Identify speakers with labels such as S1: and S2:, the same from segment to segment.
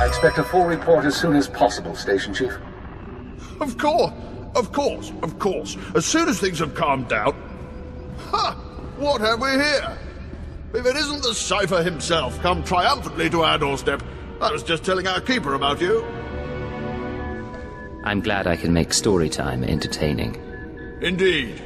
S1: I expect a full report as soon as possible, Station Chief.
S2: Of course. As soon as things have calmed down... Ha! What have we here? If it isn't the Cipher himself, come triumphantly to our doorstep. I was just telling our keeper about you.
S3: I'm glad I can make story time entertaining.
S2: Indeed.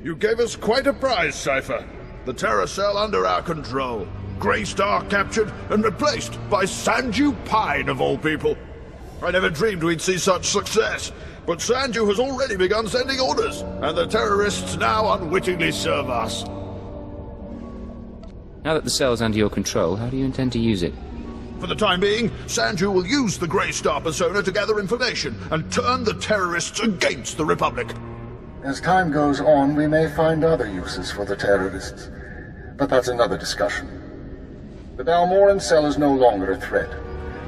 S2: You gave us quite a prize, Cipher. The Terror Cell under our control. Greystar captured and replaced by Sanju Pine, of all people. I never dreamed we'd see such success, but Sanju has already begun sending orders, and the terrorists now unwittingly serve us.
S3: Now that the cell's under your control, how do you intend to use it?
S2: For the time being, Sanju will use the Greystar persona to gather information and turn the terrorists against the Republic.
S1: As time goes on, we may find other uses for the terrorists, but that's another discussion. The Balmoran cell is no longer a threat.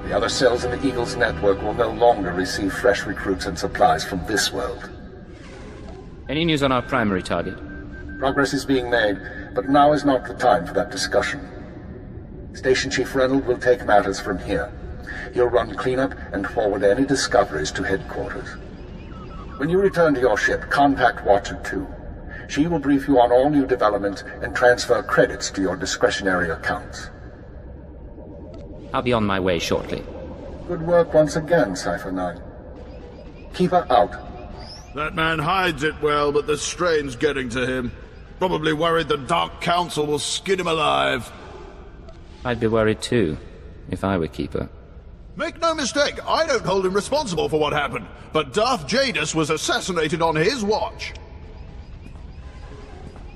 S1: The other cells in the Eagle's network will no longer receive fresh recruits and supplies from this world.
S3: Any news on our primary target?
S1: Progress is being made, but now is not the time for that discussion. Station Chief Reynolds will take matters from here. He'll run cleanup and forward any discoveries to headquarters. When you return to your ship, contact Watcher 2. She will brief you on all new developments and transfer credits to your discretionary accounts.
S3: I'll be on my way shortly.
S1: Good work once again, Cipher 9. Keep her out.
S2: That man hides it well, but the strain's getting to him. Probably worried the Dark Council will skin him alive.
S3: I'd be worried too, if I were Keeper.
S2: Make no mistake, I don't hold him responsible for what happened, but Darth Jadus was assassinated on his watch.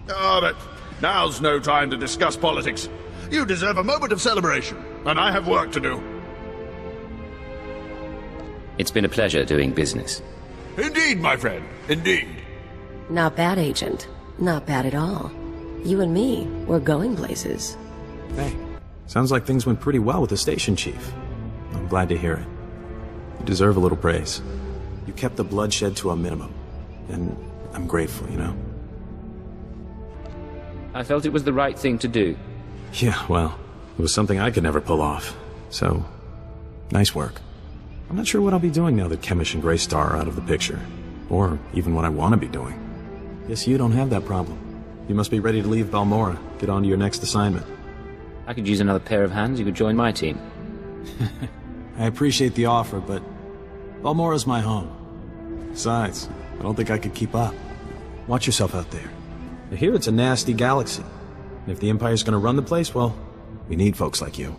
S2: But now's no time to discuss politics. You deserve a moment of celebration, and I have work to do.
S3: It's been a pleasure doing business.
S2: Indeed, my friend, indeed.
S4: Not bad, Agent. Not bad at all. You and me, we're going places.
S5: Hey, sounds like things went pretty well with the Station Chief. I'm glad to hear it. You deserve a little praise. You kept the bloodshed to a minimum, and I'm grateful, you know?
S3: I felt it was the right thing to do.
S5: Yeah, well, it was something I could never pull off, so nice work. I'm not sure what I'll be doing now that Chemish and Greystar are out of the picture, or even what I want to be doing. Guess you don't have that problem. You must be ready to leave Balmora, get on to your next assignment.
S3: I could use another pair of hands. You could join my team.
S5: I appreciate the offer, but Balmora's my home. Besides, I don't think I could keep up. Watch yourself out there. I hear it's a nasty galaxy. And if the Empire's gonna run the place, well, we need folks like you.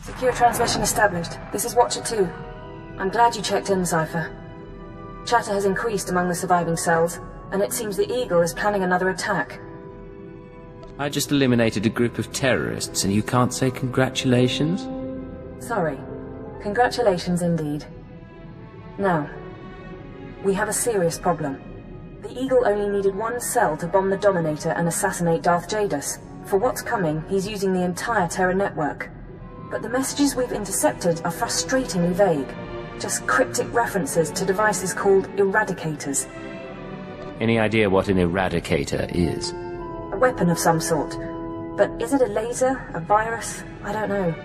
S6: Secure transmission established. This is Watcher 2. I'm glad you checked in, Cipher. Chatter has increased among the surviving cells, and it seems the Eagle is planning another attack.
S3: I just eliminated a group of terrorists, and you can't say congratulations?
S6: Sorry. Congratulations indeed. Now, we have a serious problem. The Eagle only needed one cell to bomb the Dominator and assassinate Darth Jadus. For what's coming, he's using the entire Terra network. But the messages we've intercepted are frustratingly vague. Just cryptic references to devices called eradicators.
S3: Any idea what an eradicator is?
S6: A weapon of some sort. But is it a laser? A virus? I don't know.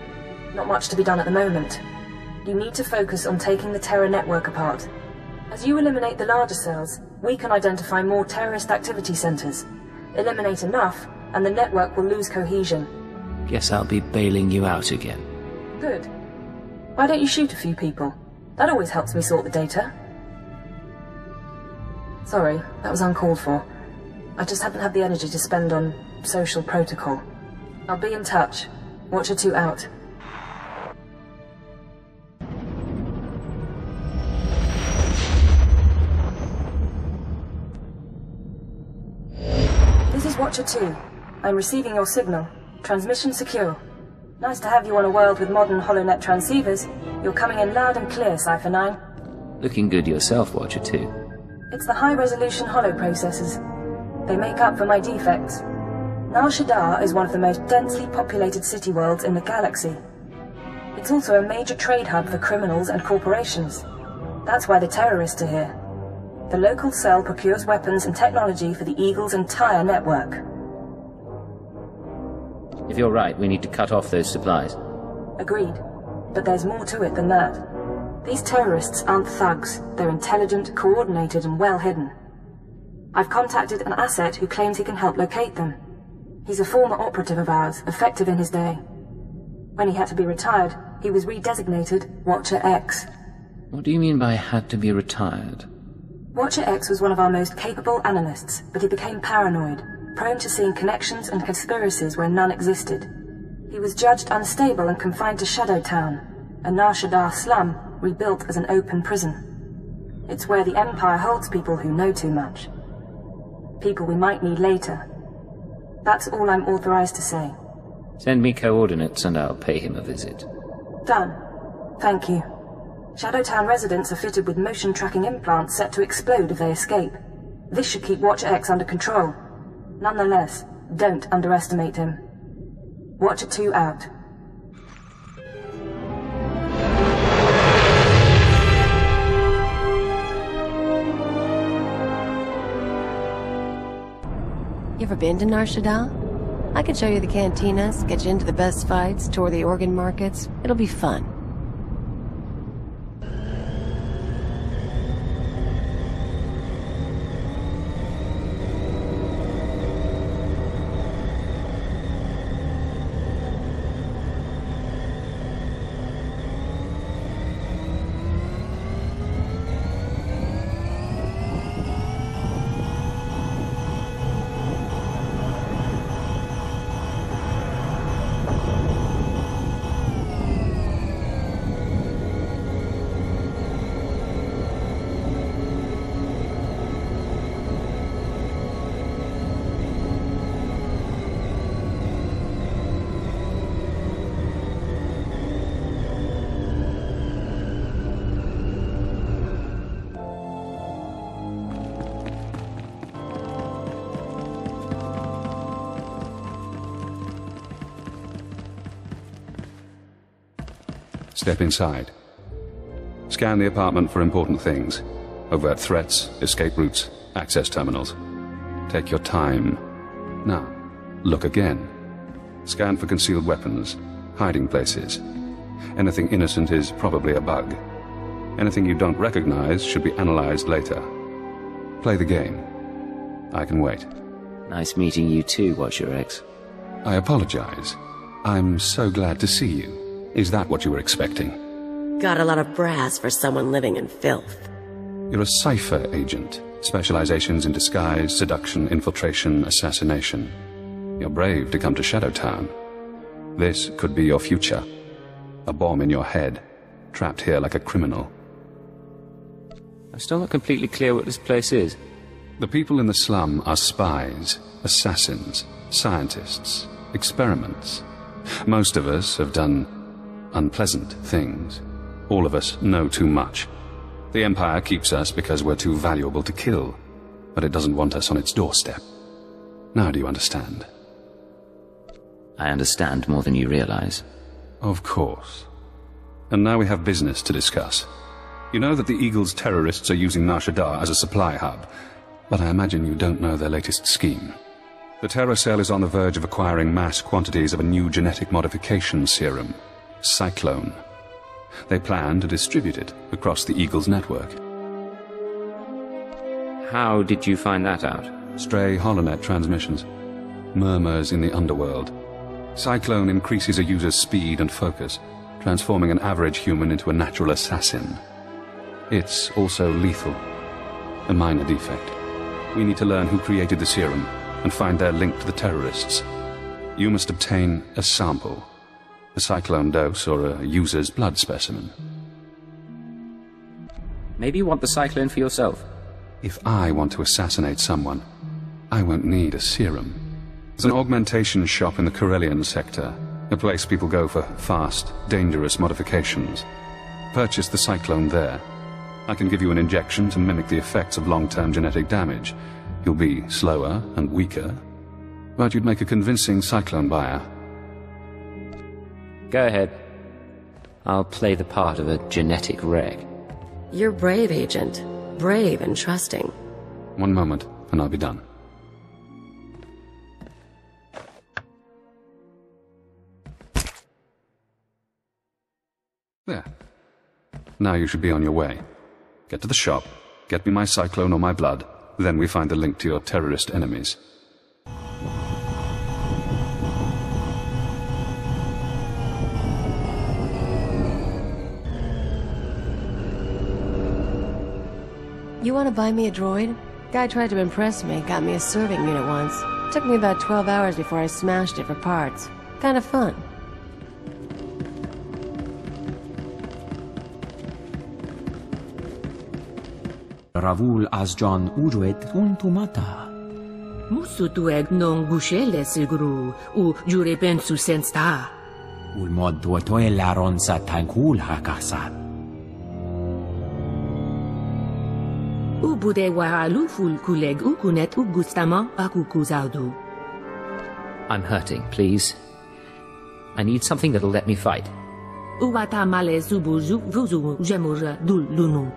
S6: Not much to be done at the moment. You need to focus on taking the Terra network apart. As you eliminate the larger cells, we can identify more terrorist activity centers. Eliminate enough, and the network will lose cohesion.
S3: Guess I'll be bailing you out again.
S6: Good. Why don't you shoot a few people? That always helps me sort the data. Sorry, that was uncalled for. I just haven't had the energy to spend on social protocol. I'll be in touch. Watcher 2 out. This is Watcher 2. I'm receiving your signal. Transmission secure. Nice to have you on a world with modern HoloNet transceivers. You're coming in loud and clear, Cypher 9.
S3: Looking good yourself, Watcher 2.
S6: It's the high-resolution holo processors. They make up for my defects. Nar Shaddaa is one of the most densely populated city worlds in the galaxy. It's also a major trade hub for criminals and corporations. That's why the terrorists are here. The local cell procures weapons and technology for the Eagle's entire network.
S3: If you're right, we need to cut off those supplies.
S6: Agreed. But there's more to it than that. These terrorists aren't thugs. They're intelligent, coordinated, and well hidden. I've contacted an asset who claims he can help locate them. He's a former operative of ours, effective in his day. When he had to be retired, he was redesignated Watcher X.
S3: What do you mean by had to be retired?
S6: Watcher X was one of our most capable analysts, but he became paranoid, prone to seeing connections and conspiracies where none existed. He was judged unstable and confined to Shadow Town, a Nar Shaddaa slum rebuilt as an open prison. It's where the Empire holds people who know too much. People we might need later. That's all I'm authorized to say.
S3: Send me coordinates and I'll pay him a visit.
S6: Done. Thank you. Shadowtown residents are fitted with motion tracking implants set to explode if they escape. This should keep Watcher X under control. Nonetheless, don't underestimate him. Watcher 2 out.
S4: You ever been to Nar Shaddaa? I can show you the cantinas, get you into the best fights, tour the organ markets. It'll be fun.
S7: Step inside. Scan the apartment for important things. Overt threats, escape routes, access terminals. Take your time. Now, look again. Scan for concealed weapons, hiding places. Anything innocent is probably a bug. Anything you don't recognize should be analyzed later. Play the game. I can wait.
S3: Nice meeting you too, Watcher X.
S7: I apologize. I'm so glad to see you. Is that what you were expecting?
S4: Got a lot of brass for someone living in filth.
S7: You're a cipher agent. Specializations in disguise, seduction, infiltration, assassination. You're brave to come to Shadowtown. This could be your future. A bomb in your head, trapped here like a criminal.
S3: I'm still not completely clear what this place is.
S7: The people in the slum are spies, assassins, scientists, experiments. Most of us have done unpleasant things. All of us know too much. The Empire keeps us because we're too valuable to kill, but it doesn't want us on its doorstep. Now do you understand?
S3: I understand more than you realize.
S7: Of course. And now we have business to discuss. You know that the Eagle's terrorists are using Nar Shaddaa as a supply hub, but I imagine you don't know their latest scheme. The Terror Cell is on the verge of acquiring mass quantities of a new genetic modification serum, Cyclone. They plan to distribute it across the Eagle's network.
S3: How did you find that out?
S7: Stray HoloNet transmissions. Murmurs in the underworld. Cyclone increases a user's speed and focus, transforming an average human into a natural assassin. It's also lethal. A minor defect. We need to learn who created the serum and find their link to the terrorists. You must obtain a sample. A cyclone dose or a user's blood specimen.
S3: Maybe you want the cyclone for yourself.
S7: If I want to assassinate someone, I won't need a serum. There's an augmentation shop in the Corellian sector. A place people go for fast, dangerous modifications. Purchase the Cyclone there. I can give you an injection to mimic the effects of long-term genetic damage. You'll be slower and weaker, but you'd make a convincing Cyclone buyer.
S3: Go ahead. I'll play the part of a genetic wreck.
S4: You're brave, Agent. Brave and trusting.
S7: One moment, and I'll be done. There. Now you should be on your way. Get to the shop, get me my Cyclone or my blood, then we find the link to your terrorist enemies.
S4: You want to buy me a droid? Guy tried to impress me, got me a serving unit once. Took me about 12 hours before I smashed it for parts. Kind of fun.
S8: Ravul Asjan Uruet Untumata.
S9: Musutueg non gushele sigru, u jure pensu sensta.
S8: Ulmod duotoelaron sa tankul hakasat.
S9: Ubude waaluful kuleg ukunet ugustama akukuzaudu.
S3: I'm hurting, please. I need something that'll let me fight.
S9: Uwata male subuzu vuzu jemur dul lunu.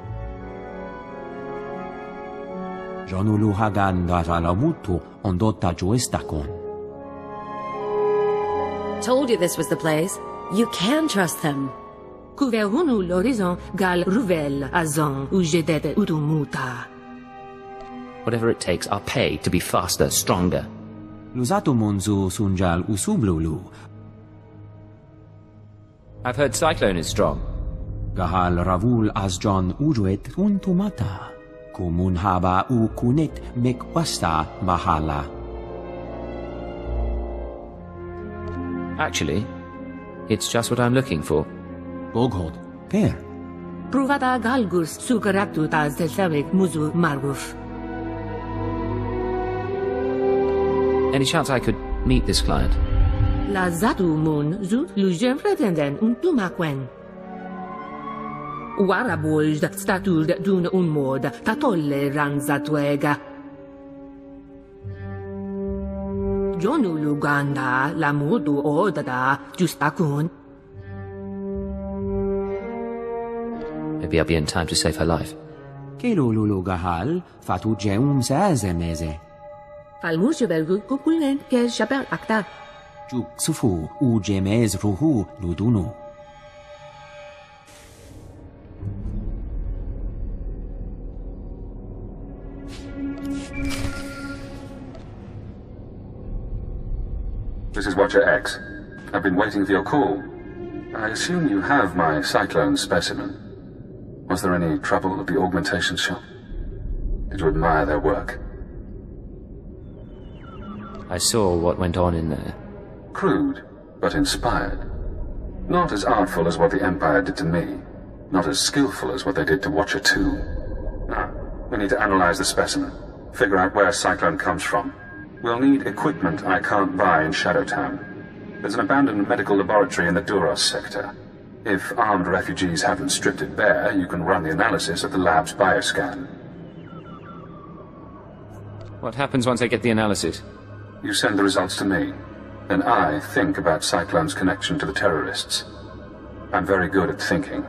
S8: Janulu Hagan Daralamutu Ondota Joestakon.
S4: Told you this was the place. You can trust them.
S9: Kuverunu l'horizon gal ruvel azon ujedete utumuta.
S3: Whatever it takes, I'll pay to be faster, stronger.
S8: Luzato Monzu Sunjal Usublulu.
S3: I've heard Cyclone is strong.
S8: Gahal Ravul Asjan Uruet Untumata. Kumunhaba ukunet mekwasta mahala.
S3: Actually, it's just what I'm looking for.
S8: Boghod, per.
S9: Pruvata galgus sukaratu taz deltavik muzu marguf.
S3: Any chance I could meet this client?
S9: La zatu mun zu lujem pretenden untumakwen. Warabold statud dun un mod tatolle ranzatuega. Jonu Luganda la modu odada justakun.
S3: Maybe I'll be in time to save her life.
S8: Kelulu Gahal Fatu Jeum Sazemeze.
S9: Falmushebergu kukulen ke chapel akta.
S8: Juk Sufu Ujemez Ruhu Ludunu.
S7: This is Watcher X. I've been waiting for your call. I assume you have my Cyclone specimen. Was there any trouble at the augmentation shop? Did you admire their work?
S3: I saw what went on in there.
S7: Crude, but inspired. Not as artful as what the Empire did to me. Not as skillful as what they did to Watcher 2. Now, we need to analyze the specimen. Figure out where Cyclone comes from. We'll need equipment I can't buy in Shadowtown. There's an abandoned medical laboratory in the Duros sector. If armed refugees haven't stripped it bare, you can run the analysis of the lab's bioscan.
S3: What happens once I get the analysis?
S7: You send the results to me. Then I think about Cyclone's connection to the terrorists. I'm very good at thinking.